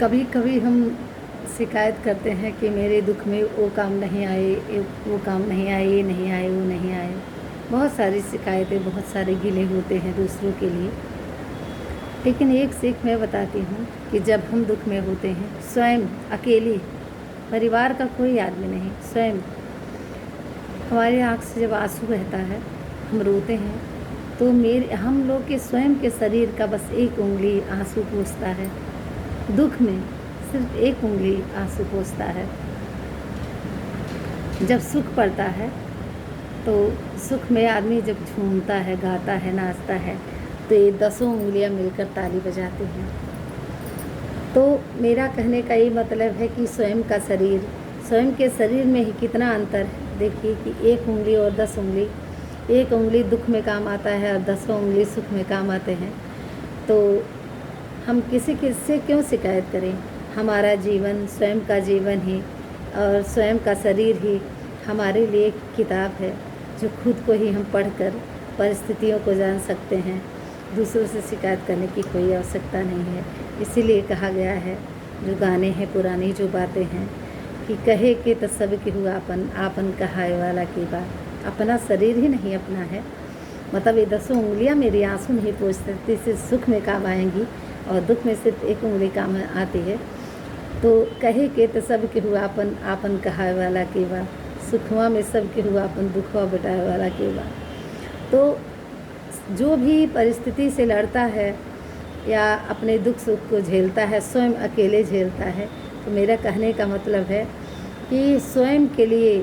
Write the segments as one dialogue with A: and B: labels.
A: कभी कभी हम शिकायत करते हैं कि मेरे दुख में वो काम नहीं आए, वो काम नहीं आए, ये नहीं आए, वो नहीं आए। बहुत सारी शिकायतें, बहुत सारे गिले होते हैं दूसरों के लिए। लेकिन एक सीख मैं बताती हूँ कि जब हम दुख में होते हैं, स्वयं अकेले, परिवार का कोई आदमी नहीं, स्वयं हमारे आँख से जब आंसू बहता है, हम रोते हैं, तो हम लोग के स्वयं के शरीर का बस एक उंगली आंसू पोंछता है। दुख में सिर्फ एक उंगली आंसू पोंछता है। जब सुख पड़ता है तो सुख में आदमी जब झूमता है, गाता है, नाचता है, तो ये 10 उंगलियां मिलकर ताली बजाती हैं। तो मेरा कहने का ये मतलब है कि स्वयं के शरीर में ही कितना अंतर है। देखिए कि एक उंगली और 10 उंगली, एक उंगली दुख में काम आता है और 10 उंगली सुख में काम आते हैं। तो हम किसी से क्यों शिकायत करें? हमारा जीवन स्वयं का जीवन ही और स्वयं का शरीर ही हमारे लिए एक किताब है, जो खुद को ही हम पढ़कर परिस्थितियों को जान सकते हैं। दूसरों से शिकायत करने की कोई आवश्यकता नहीं है। इसीलिए कहा गया है, जो गाने हैं पुरानी जो बातें हैं, कि कहे के तो सब केहू आपन, आपन कहाए वाला की बात। अपना शरीर ही नहीं अपना है। मतलब ये 10 उंगलियां मेरी आंसू नहीं पोंछ सकती, सिर्फ सुख में काम आएंगी और दुख में सिर्फ एक उंगली काम आती है। तो कहे के तो सब केहू आपन, आपन कहाए वाला की बात। सुखवा में सब केहू आपन, दुखवा बटाए वाला की बात। तो जो भी परिस्थिति से लड़ता है या अपने दुख सुख को झेलता है, स्वयं अकेले झेलता है। तो मेरा कहने का मतलब है कि स्वयं के लिए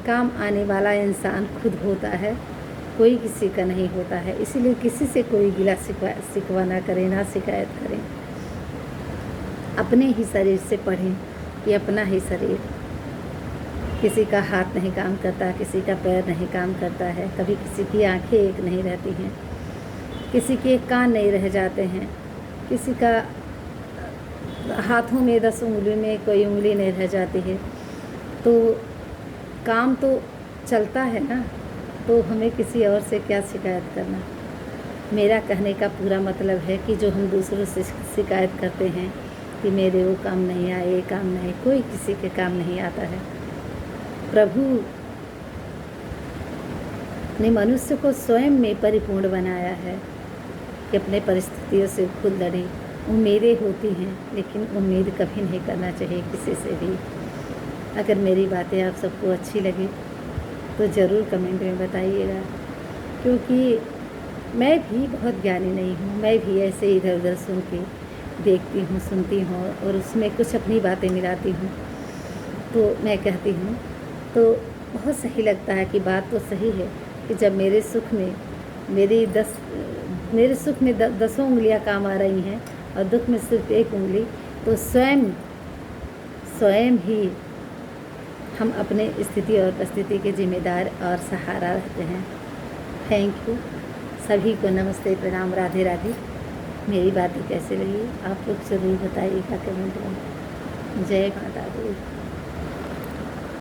A: काम आने वाला इंसान खुद होता है, कोई किसी का नहीं होता है। इसीलिए किसी से कोई गिला शिकवा ना करें, ना शिकायत करें। अपने ही शरीर से पढ़ें कि अपना ही शरीर, किसी का हाथ नहीं काम करता, किसी का पैर नहीं काम करता है, कभी किसी की आंखें एक नहीं रहती हैं, किसी के कान नहीं रह जाते हैं, किसी का हाथों में 10 उंगली में कोई उंगली नहीं रह जाती है। तो काम तो चलता है ना, तो हमें किसी और से क्या शिकायत करना। मेरा कहने का पूरा मतलब है कि जो हम दूसरों से शिकायत करते हैं कि मेरे वो काम नहीं आए, ये काम नहीं, कोई किसी के काम नहीं आता है। प्रभु ने मनुष्य को स्वयं में परिपूर्ण बनाया है कि अपने परिस्थितियों से खुद लड़े। उम्मीदें होती हैं, लेकिन उम्मीद कभी नहीं करना चाहिए किसी से भी। अगर मेरी बातें आप सबको अच्छी लगी तो ज़रूर कमेंट में बताइएगा, क्योंकि मैं भी बहुत ज्ञानी नहीं हूँ। मैं भी ऐसे इधर उधर सुन के देखती हूँ, सुनती हूँ और उसमें कुछ अपनी बातें मिलाती हूँ, तो मैं कहती हूँ। तो बहुत सही लगता है कि बात तो सही है कि जब मेरे सुख में 10 उंगलियां काम आ रही हैं और दुख में सिर्फ एक उंगली, तो स्वयं ही हम अपने स्थिति और परिस्थिति के जिम्मेदार और सहारा रहते हैं। Thank you. सभी को नमस्ते, प्रणाम, राधे राधे। मेरी बातें कैसे लगी आप लोग ज़रूर बताइएगा कमेंट में। जय माता दी।